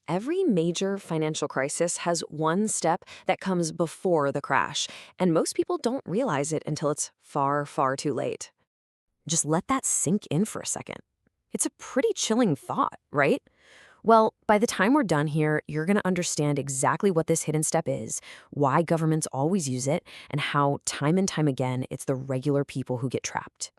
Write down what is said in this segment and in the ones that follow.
Every major financial crisis has one step that comes before the crash, and most people don't realize it until it's far, far too late. Just let that sink in for a second. It's a pretty chilling thought, right? Well, by the time we're done here, you're going to understand exactly what this hidden step is, why governments always use it, and how, time and time again, it's the regular people who get trapped.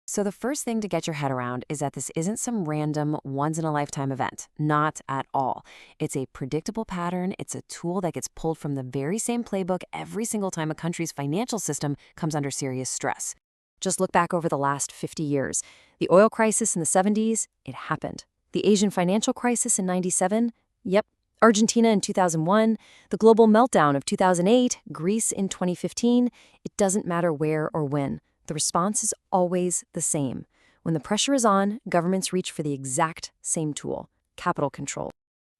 So the first thing to get your head around is that this isn't some random once-in-a-lifetime event. Not at all. It's a predictable pattern. It's a tool that gets pulled from the very same playbook every single time a country's financial system comes under serious stress. Just look back over the last 50 years. The oil crisis in the 70s, it happened. The Asian financial crisis in 97, yep. Argentina in 2001, the global meltdown of 2008, Greece in 2015, it doesn't matter where or when. The response is always the same. When the pressure is on, governments reach for the exact same tool, capital control.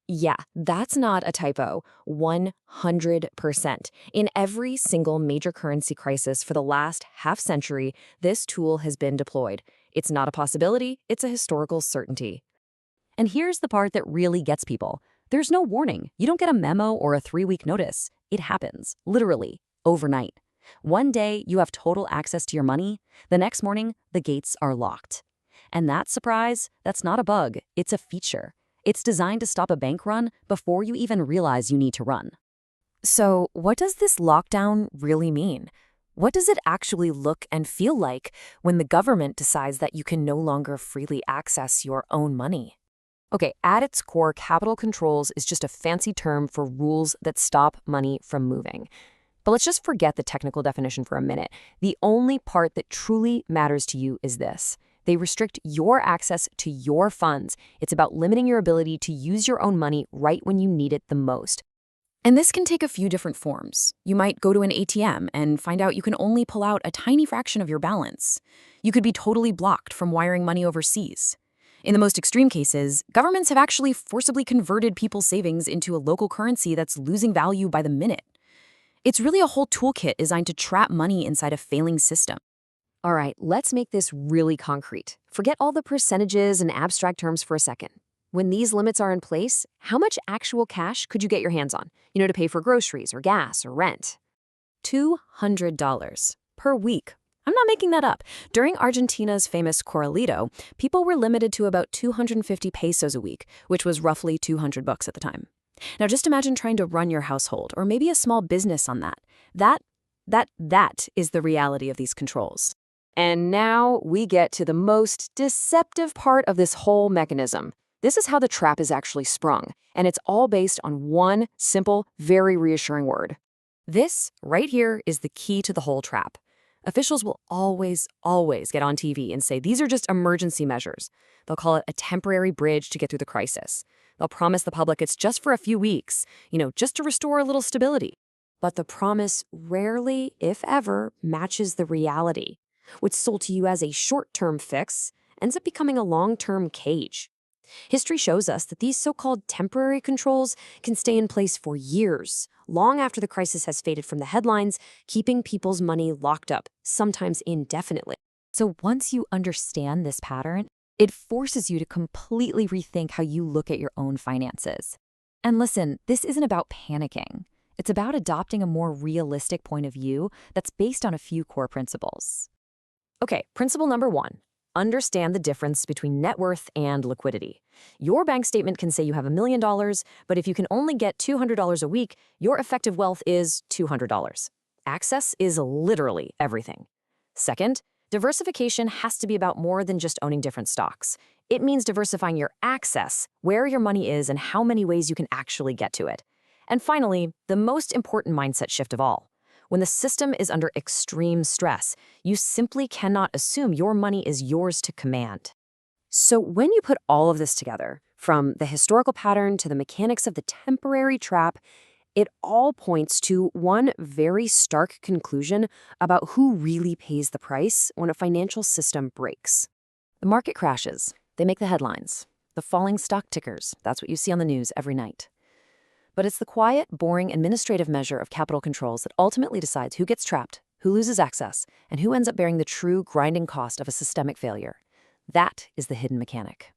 Yeah, that's not a typo. 100%. In every single major currency crisis for the last half-century, this tool has been deployed. It's not a possibility, it's a historical certainty. And here's the part that really gets people. There's no warning. You don't get a memo or a 3-week notice. It happens, literally, overnight. One day, you have total access to your money. The next morning, the gates are locked. And that surprise, that's not a bug, it's a feature. It's designed to stop a bank run before you even realize you need to run. So, what does this lockdown really mean? What does it actually look and feel like when the government decides that you can no longer freely access your own money? Okay, at its core, capital controls is just a fancy term for rules that stop money from moving. But let's just forget the technical definition for a minute. The only part that truly matters to you is this. They restrict your access to your funds. It's about limiting your ability to use your own money right when you need it the most. And this can take a few different forms. You might go to an ATM and find out you can only pull out a tiny fraction of your balance. You could be totally blocked from wiring money overseas. In the most extreme cases, governments have actually forcibly converted people's savings into a local currency that's losing value by the minute. It's really a whole toolkit designed to trap money inside a failing system. All right, let's make this really concrete. Forget all the percentages and abstract terms for a second. When these limits are in place, how much actual cash could you get your hands on, to pay for groceries or gas or rent? $200 per week. I'm not making that up. During Argentina's famous Corralito, people were limited to about 250 pesos a week, which was roughly $200 at the time. Now just imagine trying to run your household or maybe a small business on that. That is the reality of these controls. And now we get to the most deceptive part of this whole mechanism. This is how the trap is actually sprung, and it's all based on one simple, very reassuring word. This right here is the key to the whole trap. Officials will always get on TV and say these are just emergency measures. They'll call it a temporary bridge to get through the crisis. They'll promise the public it's just for a few weeks, just to restore a little stability. But the promise rarely, if ever, matches the reality. What's sold to you as a short-term fix ends up becoming a long-term cage. History shows us that these so-called temporary controls can stay in place for years, long after the crisis has faded from the headlines, keeping people's money locked up, sometimes indefinitely. So once you understand this pattern, it forces you to completely rethink how you look at your own finances. And listen, this isn't about panicking. It's about adopting a more realistic point of view that's based on a few core principles. Okay, principle number 1. Understand the difference between net worth and liquidity. Your bank statement can say you have $1 million, but if you can only get $200 a week, your effective wealth is $200. Access is literally everything. Second, diversification has to be about more than just owning different stocks. It means diversifying your access, where your money is, and how many ways you can actually get to it. And finally, the most important mindset shift of all. When the system is under extreme stress, you simply cannot assume your money is yours to command. So when you put all of this together, from the historical pattern to the mechanics of the temporary trap, it all points to one very stark conclusion about who really pays the price when a financial system breaks. The market crashes. They make the headlines. The falling stock tickers, that's what you see on the news every night. But it's the quiet, boring administrative measure of capital controls that ultimately decides who gets trapped, who loses access, and who ends up bearing the true grinding cost of a systemic failure. That is the hidden mechanic.